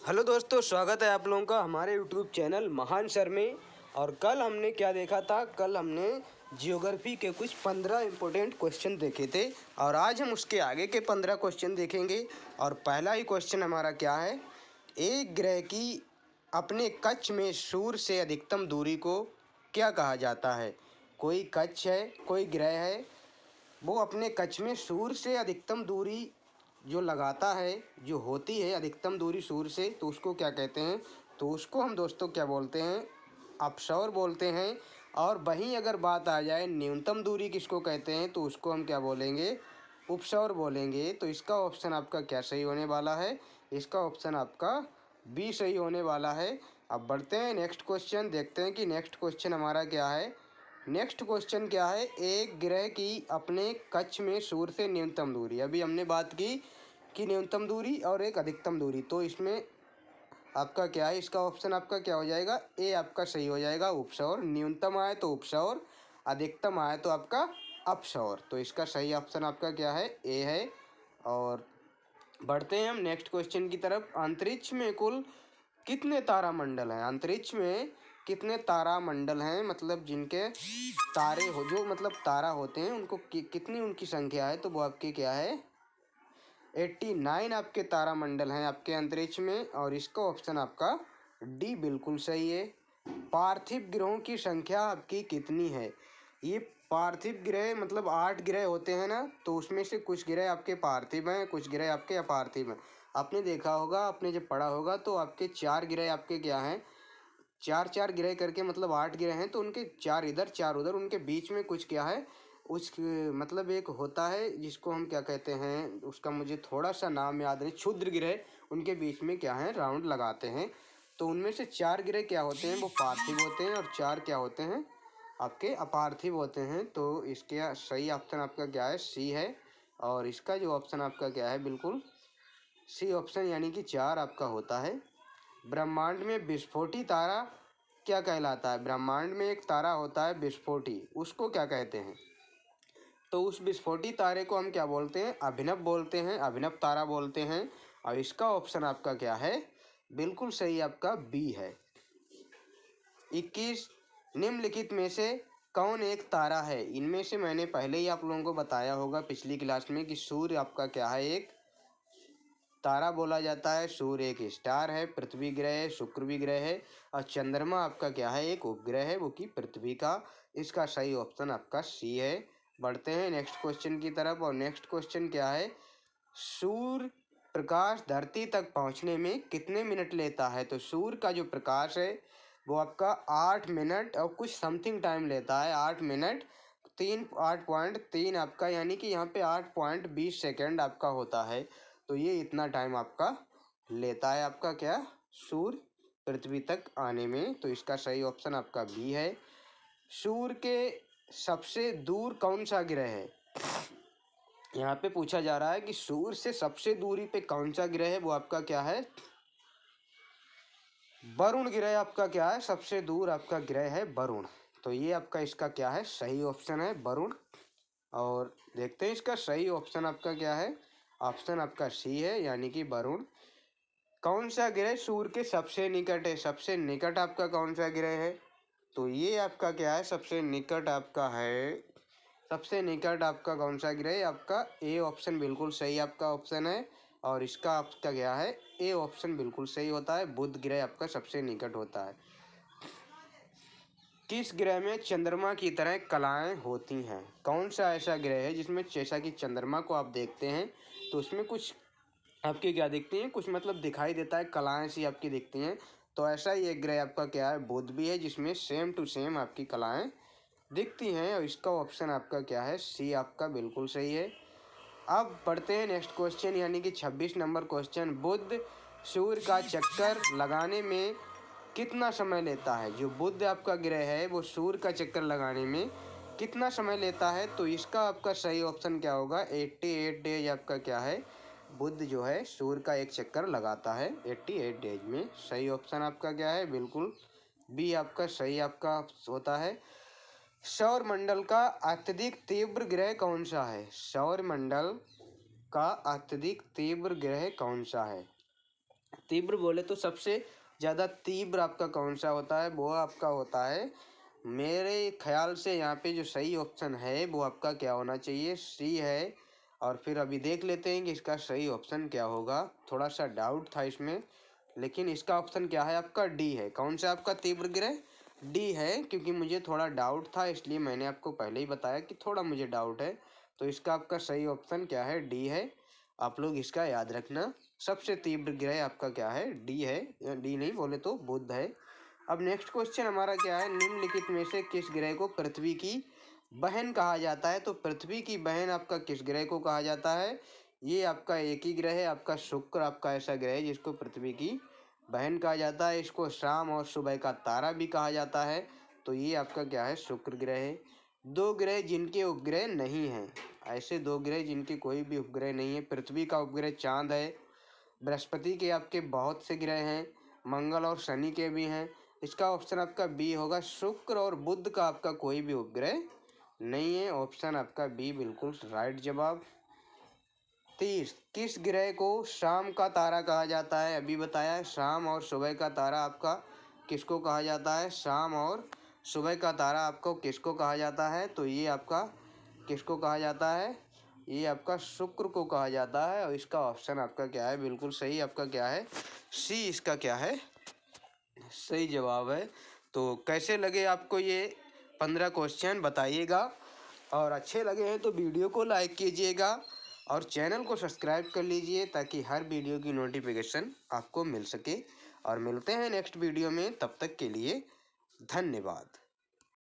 Hello दोस्तों, स्वागत है आप लोगों का हमारे यूट्यूब चैनल महान सर में। और कल हमने क्या देखा था? कल हमने जियोग्राफी के कुछ 15 इम्पोर्टेंट क्वेश्चन देखे थे और आज हम उसके आगे के 15 क्वेश्चन देखेंगे। और पहला ही क्वेश्चन हमारा क्या है? एक ग्रह की अपने कक्ष में सूर्य से अधिकतम दूरी को क्या कहा जाता है? कोई कक्ष है, कोई ग्रह है, वो अपने कक्ष में सूर्य से अधिकतम दूरी जो लगाता है, जो होती है अधिकतम दूरी सूर्य से, तो उसको क्या कहते हैं? तो उसको हम दोस्तों क्या बोलते हैं? अपसौर बोलते हैं। और वहीं अगर बात आ जाए न्यूनतम दूरी किसको कहते हैं, तो उसको हम क्या बोलेंगे? उपसौर बोलेंगे। तो इसका ऑप्शन आपका क्या सही होने वाला है? इसका ऑप्शन आपका बी सही होने वाला है। अब बढ़ते हैं नेक्स्ट क्वेश्चन, देखते हैं कि नेक्स्ट क्वेश्चन हमारा क्या है। नेक्स्ट क्वेश्चन क्या है? एक ग्रह की अपने कक्ष में सूर्य से न्यूनतम दूरी। अभी हमने बात की कि न्यूनतम दूरी और एक अधिकतम दूरी, तो इसमें आपका क्या है? इसका ऑप्शन आपका क्या हो जाएगा? ए आपका सही हो जाएगा, उपसौर। न्यूनतम आए तो उपसौर, अधिकतम आए तो आपका अपसौर। तो इसका सही ऑप्शन आपका क्या है? ए है। और बढ़ते हैं हम नेक्स्ट क्वेश्चन की तरफ। अंतरिक्ष में कुल कितने तारामंडल हैं? अंतरिक्ष में कितने तारामंडल हैं, मतलब जिनके तारे हो, जो मतलब तारा होते हैं, उनको कितनी उनकी संख्या है? तो वो आपकी क्या है? 89 आपके तारामंडल हैं आपके अंतरिक्ष में। और इसका ऑप्शन आपका डी बिल्कुल सही है। पार्थिव ग्रहों की संख्या आपकी कितनी है? ये पार्थिव ग्रह मतलब 8 ग्रह होते हैं ना, तो उसमें से कुछ ग्रह आपके पार्थिव हैं, कुछ ग्रह आपके अपार्थिव हैं। आपने देखा होगा, आपने जब पढ़ा होगा, तो आपके 4 ग्रह आपके क्या हैं? 4 4 ग्रह करके मतलब 8 ग्रह हैं, तो उनके 4 इधर 4 उधर, उनके बीच में कुछ क्या है? उस मतलब एक होता है जिसको हम क्या कहते हैं, उसका मुझे थोड़ा सा नाम याद नहीं, क्षुद्र ग्रह, उनके बीच में क्या है? राउंड लगाते हैं। तो उनमें से 4 ग्रह क्या होते हैं? वो पार्थिव होते हैं और 4 क्या होते हैं? आपके अपार्थिव होते हैं। तो इसके सही ऑप्शन आपका क्या है? सी है। और इसका जो ऑप्शन आपका क्या है? बिल्कुल सी ऑप्शन, यानी कि 4 आपका होता है। ब्रह्मांड में विस्फोटी तारा क्या कहलाता है? ब्रह्मांड में एक तारा होता है विस्फोटी, उसको क्या कहते हैं? तो उस विस्फोटी तारे को हम क्या बोलते हैं? अभिनव बोलते हैं, अभिनव तारा बोलते हैं। और इसका ऑप्शन आपका क्या है? बिल्कुल सही आपका बी है। 21 निम्नलिखित में से कौन एक तारा है? इनमें से मैंने पहले ही आप लोगों को बताया होगा पिछली क्लास में कि सूर्य आपका क्या है? एक तारा बोला जाता है। सूर्य एक स्टार है, पृथ्वी ग्रह है, शुक्र भी ग्रह है। और चंद्रमा आपका क्या है? एक उपग्रह है, वो कि पृथ्वी का। इसका सही ऑप्शन आपका सी है। बढ़ते हैं नेक्स्ट क्वेश्चन की तरफ। और नेक्स्ट क्वेश्चन क्या है? सूर्य प्रकाश धरती तक पहुंचने में कितने मिनट लेता है? तो सूर्य का जो प्रकाश है वो आपका 8 मिनट और कुछ समथिंग टाइम लेता है। 8 मिनट 8.3 आपका, यानी कि यहाँ पे 8.20 सेकेंड आपका होता है। तो ये इतना टाइम आपका लेता है आपका क्या? सूर्य पृथ्वी तक आने में। तो इसका सही ऑप्शन आपका बी है। सूर्य के सबसे दूर कौन सा ग्रह है? यहाँ पे पूछा जा रहा है कि सूर्य से सबसे दूरी पे कौन सा ग्रह है? वो आपका क्या है? वरुण ग्रह आपका क्या है? सबसे दूर आपका ग्रह है वरुण। तो ये आपका इसका क्या है? सही ऑप्शन है वरुण। और देखते हैं इसका सही ऑप्शन आपका क्या है? ऑप्शन आपका सी है, यानी कि वरुण। कौन सा ग्रह सूर्य के सबसे निकट है? सबसे निकट आपका कौन सा ग्रह है? तो ये आपका क्या है? सबसे निकट आपका है, सबसे निकट आपका कौन सा ग्रह है? आपका ए ऑप्शन बिल्कुल सही आपका ऑप्शन है। और इसका आपका क्या है? ए ऑप्शन बिल्कुल सही होता है। बुध ग्रह आपका सबसे निकट होता है। किस ग्रह में चंद्रमा की तरह कलाएं होती हैं? कौन सा ऐसा ग्रह है जिसमें जैसा कि चंद्रमा को आप देखते हैं तो उसमें कुछ आपकी क्या दिखती हैं? कुछ मतलब दिखाई देता है, कलाएं सी आपकी दिखती हैं। तो ऐसा ही एक ग्रह आपका क्या है? बुध भी है, जिसमें सेम टू सेम आपकी कलाएं दिखती हैं। और इसका ऑप्शन आपका क्या है? सी आपका बिल्कुल सही है। अब बढ़ते हैं नेक्स्ट क्वेश्चन, यानी कि 26 नंबर क्वेश्चन। बुध सूर्य का चक्कर लगाने में कितना समय लेता है? जो बुध आपका ग्रह है वो सूर्य का चक्कर लगाने में कितना समय लेता है? तो इसका आपका सही ऑप्शन क्या होगा? 88 डेज आपका क्या है? बुध जो है सूर्य का एक चक्कर लगाता है 88 डेज में। सही ऑप्शन आपका क्या है? बिल्कुल बी आपका सही आपका होता है। सौर मंडल का अत्यधिक तीव्र ग्रह कौन सा है? सौर मंडल का अत्यधिक तीव्र ग्रह कौन सा है? तीव्र बोले तो सबसे ज़्यादा तीव्र आपका कौन सा होता है, वो आपका होता है, मेरे ख्याल से यहाँ पे जो सही ऑप्शन है वो आपका क्या होना चाहिए, सी है। और फिर अभी देख लेते हैं कि इसका सही ऑप्शन क्या होगा। थोड़ा सा डाउट था इसमें, लेकिन इसका ऑप्शन क्या है आपका, डी है। कौन सा आपका तीव्र ग्रह, डी है। क्योंकि मुझे थोड़ा डाउट था इसलिए मैंने आपको पहले ही बताया कि थोड़ा मुझे डाउट है। तो इसका आपका सही ऑप्शन क्या है, डी है। आप लोग इसका याद रखना। सबसे तीव्र ग्रह आपका क्या है, डी है। डी नहीं बोले तो बुध है। अब नेक्स्ट क्वेश्चन हमारा क्या है, निम्नलिखित में से किस ग्रह को पृथ्वी की बहन कहा जाता है। तो पृथ्वी की बहन आपका किस ग्रह को कहा जाता है, ये आपका एक ही ग्रह है, आपका शुक्र आपका ऐसा ग्रह है जिसको पृथ्वी की बहन कहा जाता है। इसको शाम और सुबह का तारा भी कहा जाता है। तो ये आपका क्या है, शुक्र ग्रह है। दो ग्रह जिनके उपग्रह नहीं हैं, ऐसे दो ग्रह जिनके कोई भी उपग्रह नहीं है। पृथ्वी का उपग्रह चांद है, बृहस्पति के आपके बहुत से ग्रह हैं, मंगल और शनि के भी हैं। इसका ऑप्शन आपका बी होगा। शुक्र और बुध का आपका कोई भी उपग्रह नहीं है। ऑप्शन आपका बी बिल्कुल राइट जवाब। 30, किस ग्रह को शाम का तारा कहा जाता है, अभी बताया। शाम और सुबह का तारा आपका किसको कहा जाता है, शाम और सुबह का तारा आपको किसको कहा जाता है। तो ये आपका किसको कहा जाता है, ये आपका शुक्र को कहा जाता है। और इसका ऑप्शन आपका क्या है, बिल्कुल सही आपका क्या है, सी इसका क्या है, सही जवाब है। तो कैसे लगे आपको ये 15 क्वेश्चन बताइएगा, और अच्छे लगे हैं तो वीडियो को लाइक कीजिएगा और चैनल को सब्सक्राइब कर लीजिए ताकि हर वीडियो की नोटिफिकेशन आपको मिल सके। और मिलते हैं नेक्स्ट वीडियो में, तब तक के लिए धन्यवाद।